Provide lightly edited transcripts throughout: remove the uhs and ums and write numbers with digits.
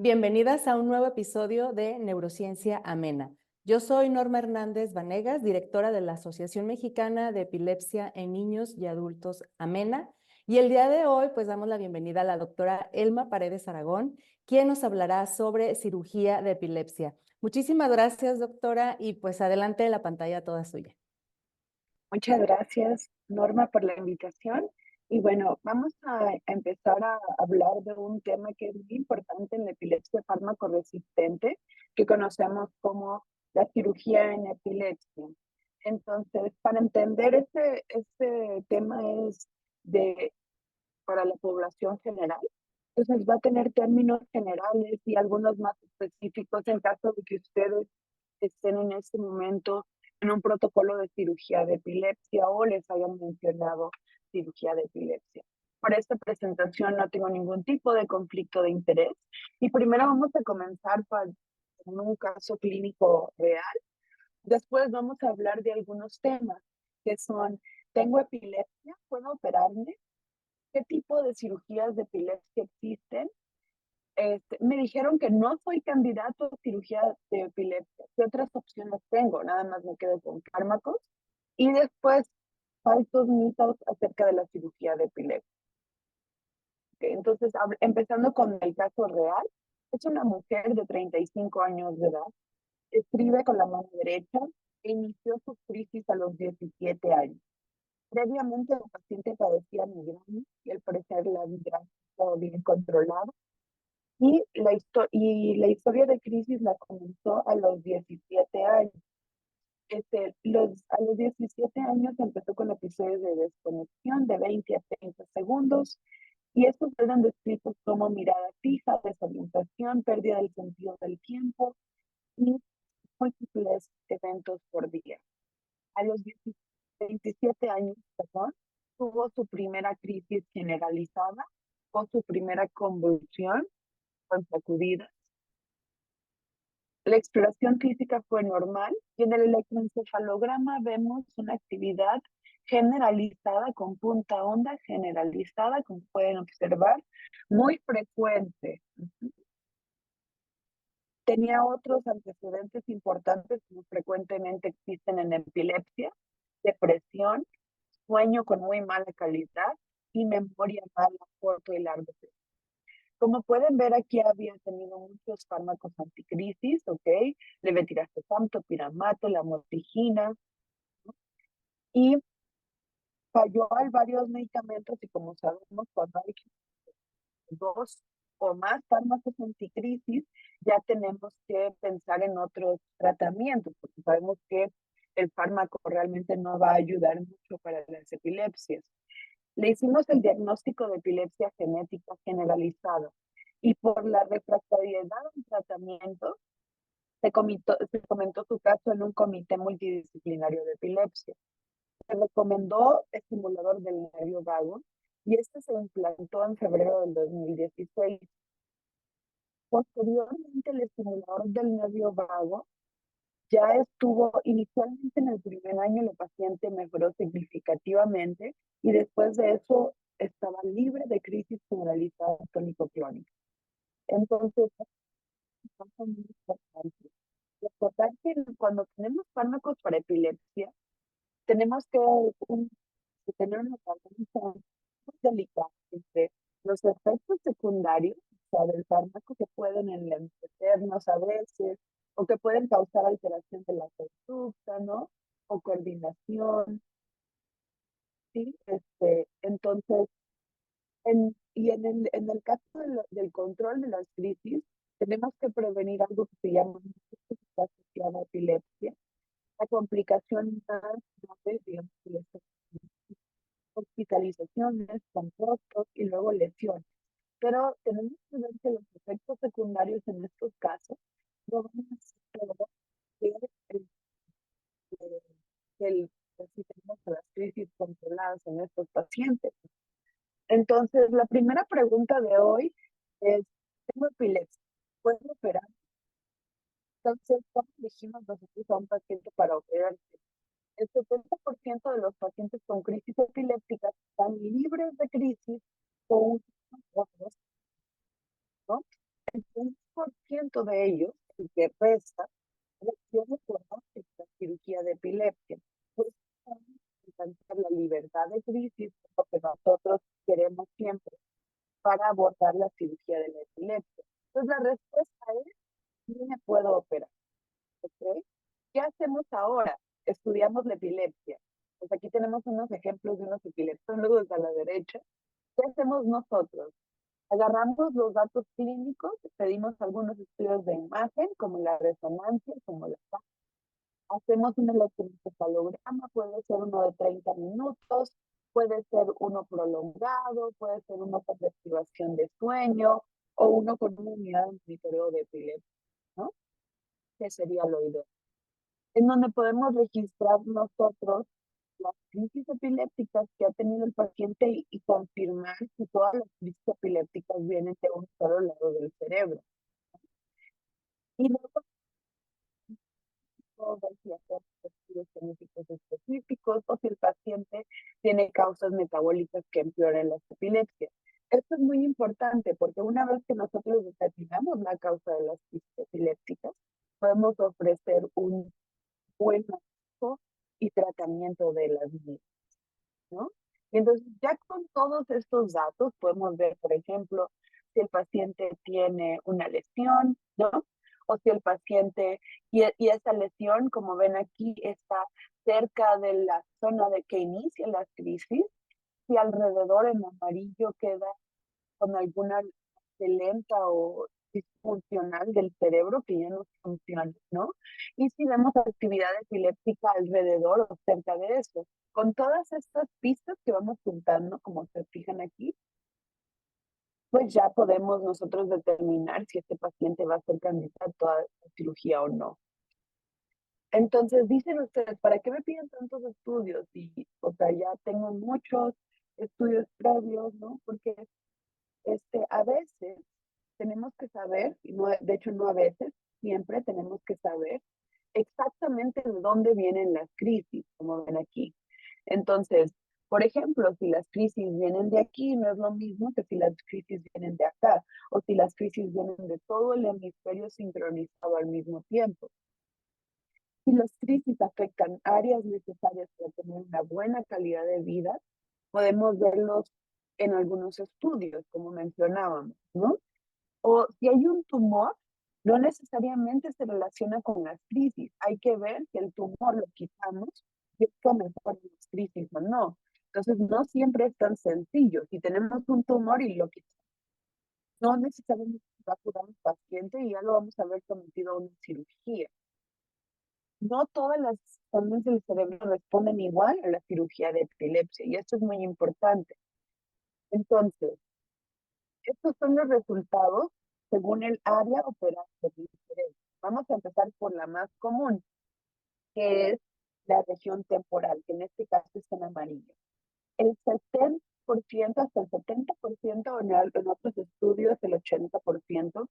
Bienvenidas a un nuevo episodio de Neurociencia Amena. Yo soy Norma Hernández Vanegas, directora de la Asociación Mexicana de Epilepsia en Niños y Adultos Amena, y el día de hoy pues damos la bienvenida a la doctora Elma Paredes Aragón, quien nos hablará sobre cirugía de epilepsia. Muchísimas gracias, doctora, y pues adelante la pantalla toda suya. Muchas gracias, Norma, por la invitación. Y bueno, vamos a empezar a hablar de un tema que es muy importante en la epilepsia fármaco resistente, que conocemos como la cirugía en epilepsia. Entonces, para entender este tema es de, para la población general, entonces va a tener términos generales y algunos más específicos en caso de que ustedes estén en este momento en un protocolo de cirugía de epilepsia o les hayan mencionado cirugía de epilepsia. Para esta presentación no tengo ningún tipo de conflicto de interés y primero vamos a comenzar con un caso clínico real. Después vamos a hablar de algunos temas que son, ¿tengo epilepsia? ¿Puedo operarme? ¿Qué tipo de cirugías de epilepsia existen? Me dijeron que no soy candidato a cirugía de epilepsia. ¿Qué otras opciones tengo? Nada más me quedo con fármacos. Y después, falsos mitos acerca de la cirugía de epilepsia. Okay, entonces, empezando con el caso real, es una mujer de 35 años de edad. Escribe con la mano derecha e inició sus crisis a los 17 años. Previamente, el paciente padecía migraña y al parecer la migraña estaba bien controlada. Y la historia de crisis la comenzó a los 17 años. A los 17 años empezó con episodios de desconexión de 20 a 30 segundos y estos eran descritos como mirada fija, desorientación, pérdida del sentido del tiempo y múltiples eventos por día. A los 27 años, perdón, tuvo su primera crisis generalizada o su primera convulsión con sacudidas. La exploración física fue normal y en el electroencefalograma vemos una actividad generalizada con punta honda generalizada, como pueden observar, muy frecuente. Tenía otros antecedentes importantes que frecuentemente existen en epilepsia: depresión, sueño con muy mala calidad y memoria mala a corto y largo plazo. Como pueden ver, aquí había tenido muchos fármacos anticrisis, ¿ok? Levetiracetam, topiramato, lamotrigina, ¿no? Y falló al varios medicamentos y como sabemos, cuando hay dos o más fármacos anticrisis, ya tenemos que pensar en otros tratamientos, porque sabemos que el fármaco realmente no va a ayudar mucho para las epilepsias. Le hicimos el diagnóstico de epilepsia genética generalizada y por la refractariedad del tratamiento se comentó su caso en un comité multidisciplinario de epilepsia. Se recomendó estimulador del nervio vago y este se implantó en febrero del 2016. Posteriormente, el estimulador del nervio vago ya estuvo inicialmente en el primer año, el paciente mejoró significativamente y después de eso estaba libre de crisis generalizada tónico-clónica. Entonces, es muy importante recordar que cuando tenemos fármacos para epilepsia, tenemos que tener una balanza muy delicada entre los efectos secundarios, o sea, del fármaco que pueden enlentecernos a veces, o que pueden causar alteración de la conducta, ¿no? O coordinación, ¿sí? Entonces, en el caso del control de las crisis, tenemos que prevenir algo que se llama que está asociado a epilepsia. La complicación más grave, digamos, hospitalizaciones, comprostos y luego lesiones. Pero tenemos que ver que los efectos secundarios en estos casos no van a ser peor que si tenemos las crisis controladas en estos pacientes. Entonces, la primera pregunta de hoy es, ¿tengo epilepsia? ¿Puedo operar? Entonces, ¿cómo elegimos nosotros a un paciente para operarse? El 70% de los pacientes con crisis epilépticas están libres de crisis o otros, ¿no? el 1% de ellos, el que resta, requiere por esta cirugía de epilepsia. Pues alcanzar la libertad de crisis, lo que nosotros queremos siempre para abordar la cirugía de la epilepsia. Entonces la respuesta es, sí me puedo operar. ¿Okay? ¿Qué hacemos ahora? Estudiamos la epilepsia. Pues aquí tenemos unos ejemplos de unos epileptólogos a la derecha. ¿Qué hacemos nosotros? Agarramos los datos clínicos, pedimos algunos estudios de imagen, como la resonancia, como la hacemos un electroencefalograma, puede ser uno de 30 minutos, puede ser uno prolongado, puede ser uno con deprivación de sueño o uno con una unidad de monitoreo de epilepsia, ¿no? Que sería lo ideal. En donde podemos registrar nosotros las crisis epilépticas que ha tenido el paciente y confirmar que todas las crisis epilépticas vienen de un solo lado del cerebro. Y luego ver si hacer estudios genéticos específicos o si el paciente tiene causas metabólicas que empeoren las epilepsias. Esto es muy importante porque una vez que nosotros determinamos la causa de las crisis epilépticas, podemos ofrecer un buen manejo y tratamiento de las mismas, ¿no? Y entonces ya con todos estos datos podemos ver, por ejemplo, si el paciente tiene una lesión, ¿no? O si el paciente, y esa lesión, como ven aquí, está cerca de la zona de que inicia la crisis, si alrededor en amarillo queda con alguna lenta o disfuncional del cerebro que ya no funciona, ¿no? Y si vemos actividad epiléptica alrededor o cerca de eso, con todas estas pistas que vamos juntando, como se fijan aquí, pues ya podemos nosotros determinar si este paciente va a ser candidato a cirugía o no. Entonces dicen ustedes, ¿para qué me piden tantos estudios? Y, o sea, ya tengo muchos estudios previos, ¿no? Porque a veces tenemos que saber, y no, de hecho no a veces, siempre tenemos que saber exactamente de dónde vienen las crisis, como ven aquí. Entonces, por ejemplo, si las crisis vienen de aquí, no es lo mismo que si las crisis vienen de acá, o si las crisis vienen de todo el hemisferio sincronizado al mismo tiempo. Si las crisis afectan áreas necesarias para tener una buena calidad de vida, podemos verlos en algunos estudios, como mencionábamos, ¿no? O si hay un tumor, no necesariamente se relaciona con las crisis. Hay que ver si el tumor lo quitamos y esto mejora las crisis o no. Entonces, no siempre es tan sencillo. Si tenemos un tumor y lo quitamos, no necesariamente va a curar al paciente y ya lo vamos a ver sometido a una cirugía. No todas las zonas del cerebro responden igual a la cirugía de epilepsia y esto es muy importante. Entonces, estos son los resultados según el área operante del cerebro. Vamos a empezar por la más común, que es la región temporal, que en este caso es en amarillo. El 70%, hasta el 70%, en otros estudios el 80%,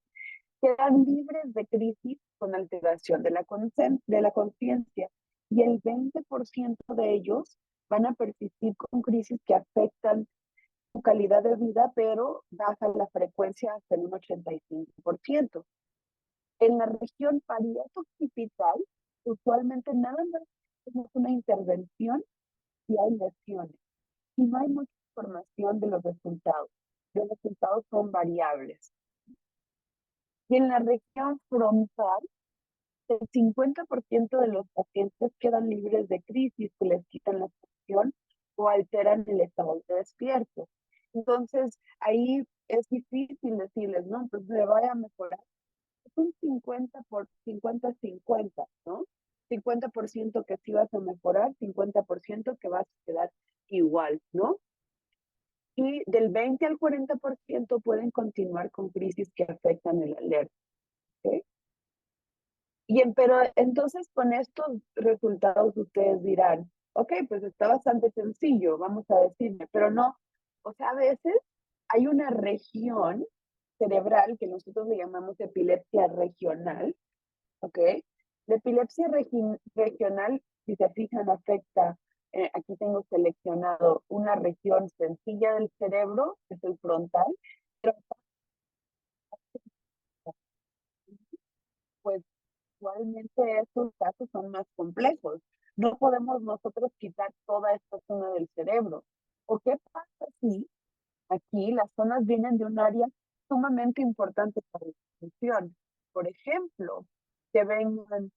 quedan libres de crisis con alteración de la conciencia y el 20% de ellos van a persistir con crisis que afectan su calidad de vida, pero baja la frecuencia hasta el 85%. En la región parieto-occipital, usualmente nada más es una intervención si hay lesiones y no hay mucha información de los resultados. Los resultados son variables. Y en la región frontal, el 50% de los pacientes quedan libres de crisis que les quitan la función o alteran el estado de despierto. Entonces, ahí es difícil decirles, no, pues le vaya a mejorar. Es un 50 por 50-50, ¿no? 50% que sí vas a mejorar, 50% que vas a quedar igual, ¿no? Y del 20 al 40% pueden continuar con crisis que afectan el alerta. ¿Okay? Pero entonces con estos resultados ustedes dirán, ok, pues está bastante sencillo, vamos a decirme, pero no, o sea, a veces hay una región cerebral que nosotros le llamamos epilepsia regional, ok. La epilepsia regional, si se fijan, afecta, aquí tengo seleccionado una región sencilla del cerebro, que es el frontal, pero usualmente estos casos son más complejos. No podemos nosotros quitar toda esta zona del cerebro. ¿O qué pasa si aquí las zonas vienen de un área sumamente importante para la función? Por ejemplo, que vengan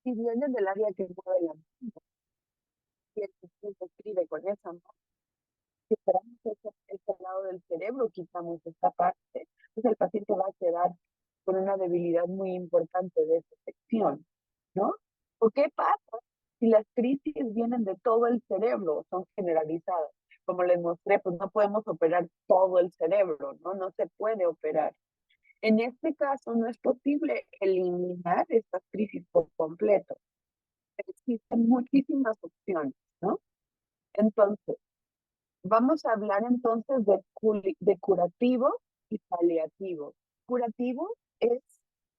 si vienen del área que mueve la mano, y el paciente escribe con esa mano, si operamos ese lado del cerebro, quitamos esta parte, pues el paciente va a quedar con una debilidad muy importante de esa sección, ¿no? ¿O qué pasa si las crisis vienen de todo el cerebro, son generalizadas? Como les mostré, pues no podemos operar todo el cerebro, ¿no? No se puede operar. En este caso, no es posible eliminar estas crisis por completo. Existen muchísimas opciones, ¿no? Entonces, vamos a hablar entonces de curativo y paliativo. Curativo es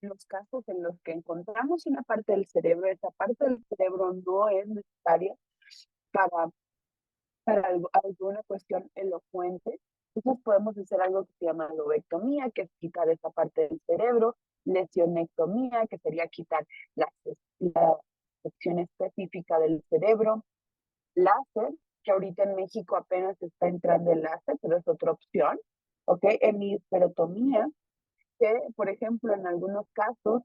los casos en los que encontramos una parte del cerebro, esa parte del cerebro no es necesaria para, alguna cuestión elocuente. Entonces podemos hacer algo que se llama lobectomía, que es quitar esa parte del cerebro, lesionectomía, que sería quitar la sección específica del cerebro, láser, que ahorita en México apenas está entrando el láser, pero es otra opción, ¿ok? Hemisferotomía, que por ejemplo en algunos casos,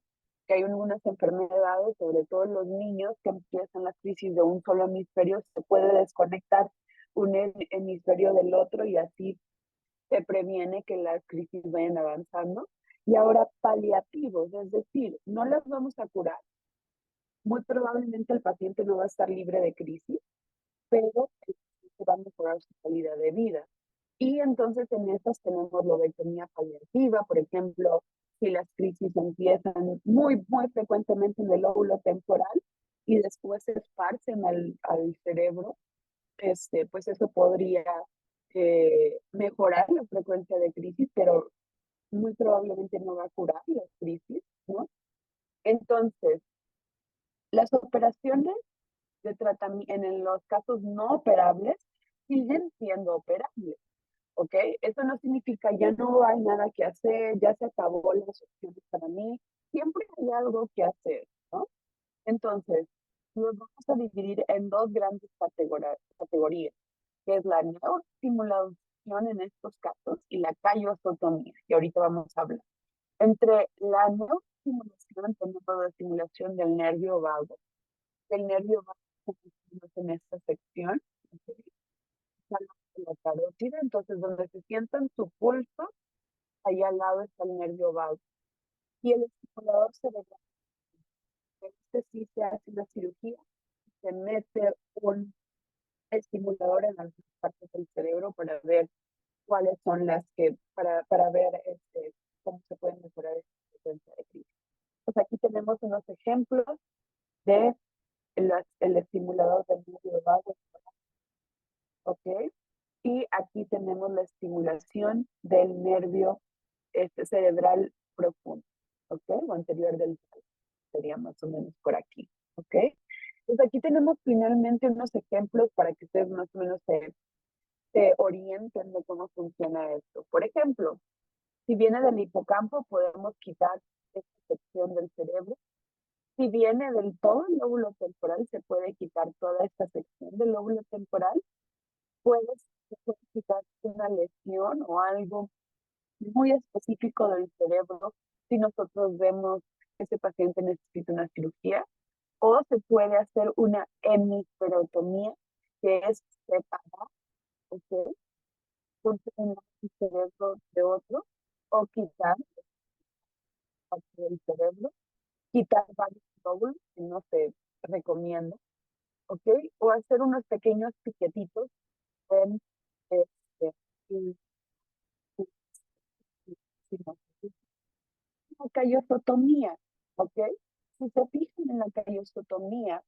que hay algunas enfermedades, sobre todo en los niños que empiezan las crisis de un solo hemisferio, se puede desconectar un hemisferio del otro y así se previene que las crisis vayan avanzando. Y ahora paliativos, es decir, no las vamos a curar. Muy probablemente el paciente no va a estar libre de crisis, pero se va a mejorar su calidad de vida. Y entonces en estas tenemos lobectomía paliativa, por ejemplo, si las crisis empiezan muy frecuentemente en el lóbulo temporal y después se esparcen al cerebro, pues eso podría mejorar la frecuencia de crisis, pero muy probablemente no va a curar las crisis, ¿no? Entonces, las operaciones de tratamiento en los casos no operables siguen siendo operables, ¿ok? Eso no significa ya no hay nada que hacer, ya se acabó las opciones para mí, siempre hay algo que hacer, ¿no? Entonces, los vamos a dividir en dos grandes categorías, que es la neuroestimulación en estos casos y la callosotomía, que ahorita vamos a hablar. Entre la neuroestimulación tenemos la estimulación del nervio vago, el nervio vago en esta sección, la carótida, entonces donde se sientan su pulso, ahí al lado está el nervio vago. Y el estimulador cerebral, este sí se hace una cirugía, se mete un estimulador en algunas partes del cerebro para ver cuáles son las que, para ver cómo se pueden mejorar esta frecuencia de crisis. Pues aquí tenemos unos ejemplos de el estimulador del nervio vago, ¿ok? Y aquí tenemos la estimulación del nervio cerebral profundo, ¿ok? O anterior del cerebro, sería más o menos por aquí, ¿ok? Pues aquí tenemos finalmente unos ejemplos para que ustedes más o menos se orienten de cómo funciona esto. Por ejemplo, si viene del hipocampo, podemos quitar esta sección del cerebro. Si viene del todo el lóbulo temporal, se puede quitar toda esta sección del lóbulo temporal. Se puede quitar una lesión o algo muy específico del cerebro si nosotros vemos que ese paciente necesita una cirugía, o se puede hacer una hemisferotomía, que es separar, ¿ok?, un cerebro de otro, o quitar parte del cerebro, quitar varios lóbulos, que no se recomienda, ¿ok? O hacer unos pequeños piquetitos en este, y- y- la callosotomía, ¿ok? Si se fijan en la callosotomía,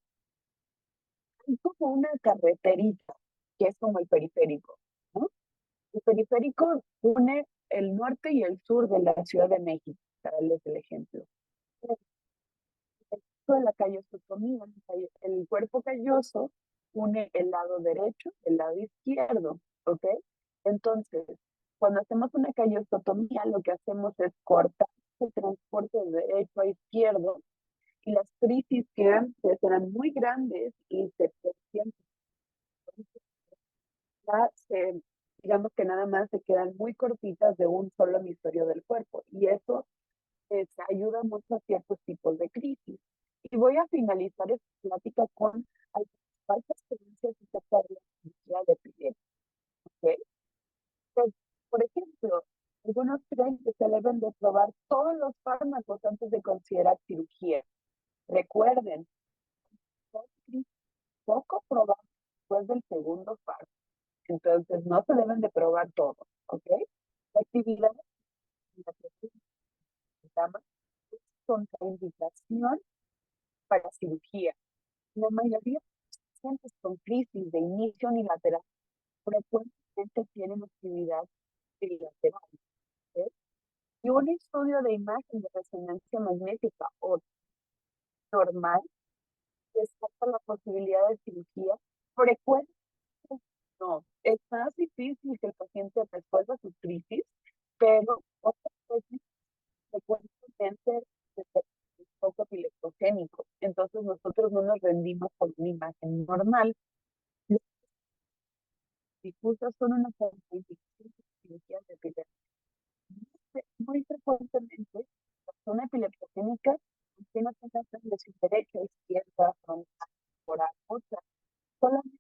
hay como una carreterita, que es como el periférico, ¿no? El periférico une el norte y el sur de la Ciudad de México, para darles el ejemplo. De la callosotomía, el cuerpo calloso une el lado derecho, el lado izquierdo, ¿ok? Entonces, Cuando hacemos una callosotomía, lo que hacemos es cortar el transporte de derecho a izquierdo y las crisis que antes eran muy grandes y se perdían, digamos que nada más se quedan muy cortitas de un solo hemisferio del cuerpo. Y eso ayuda mucho a ciertos tipos de crisis. Y voy a finalizar esta plática con algunas falsas creencias acerca de la cirugía de epilepsia. ¿Okay? Pues, por ejemplo, algunos creen que se deben de probar todos los fármacos antes de considerar cirugía. Recuerden, son crisis poco probables después del segundo fármaco. Entonces, no se deben de probar todo, ¿ok? La actividad en la que se llama es contraindicación para cirugía. La mayoría de los pacientes con crisis de inicio unilateral frecuentemente tienen actividad bilateral, ¿ok? Y un estudio de imagen de resonancia magnética o normal descarta la posibilidad de cirugía frecuente. No, es más difícil que el paciente resuelva su crisis, pero otras veces frecuentemente es un poco epileptogénico. Entonces nosotros no nos rendimos con una imagen normal. Las difusas son una contraindicación de cirugías de epilepsia. Muy frecuentemente, la zona epileptogénica, aunque no tenga lesión derecha, izquierda, frontal, oral, otra, solamente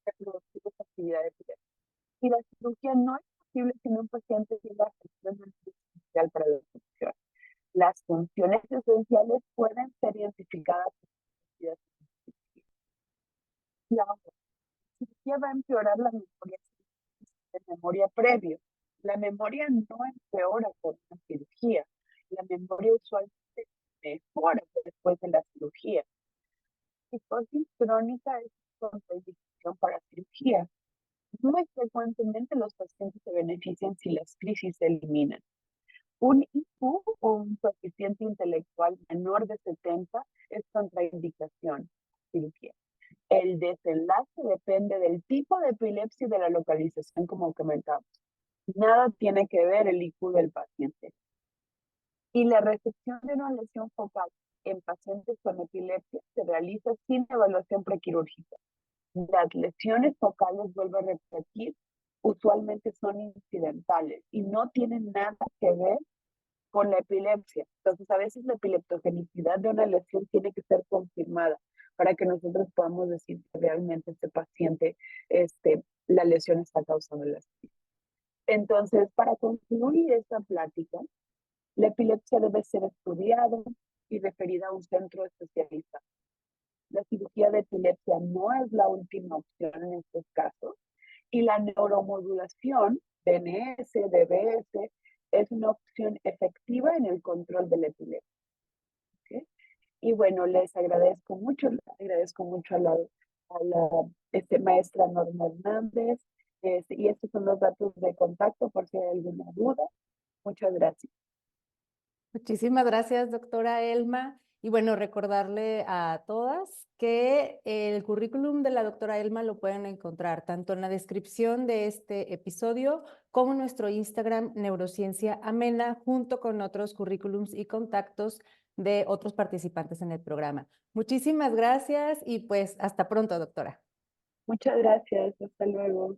reproducir esa actividad epiléptica. Y la cirugía no es posible si un paciente tiene afección esencial para la función. Las funciones esenciales pueden ser identificadas en la cirugía va a empeorar la memoria de memoria previo. La memoria no empeora con la cirugía. La memoria usualmente mejora después de la cirugía. Psicosis crónica es contraindicación para cirugía. Muy frecuentemente los pacientes se benefician si las crisis se eliminan. Un IQ o un coeficiente intelectual menor de 70 es contraindicación cirugía. El desenlace depende del tipo de epilepsia y de la localización, como comentamos. Nada tiene que ver el IQ del paciente. Y la resección de una lesión focal en pacientes con epilepsia se realiza sin evaluación prequirúrgica. Las lesiones focales, vuelvo a repetir, usualmente son incidentales y no tienen nada que ver con la epilepsia. Entonces, a veces la epileptogenicidad de una lesión tiene que ser confirmada para que nosotros podamos decir que realmente este paciente, la lesión está causando la lesión. Entonces, para concluir esta plática, la epilepsia debe ser estudiada y referida a un centro especializado. La cirugía de epilepsia no es la última opción en estos casos y la neuromodulación, DNS, DBS, es una opción efectiva en el control de la epilepsia. ¿Okay? Y bueno, les agradezco mucho a la maestra Norma Hernández, y estos son los datos de contacto por si hay alguna duda. Muchas gracias. Muchísimas gracias, doctora Elma. Y bueno, recordarle a todas que el currículum de la doctora Elma lo pueden encontrar tanto en la descripción de este episodio como en nuestro Instagram Neurociencia Amena, junto con otros currículums y contactos de otros participantes en el programa. Muchísimas gracias y pues hasta pronto, doctora. Muchas gracias. Hasta luego.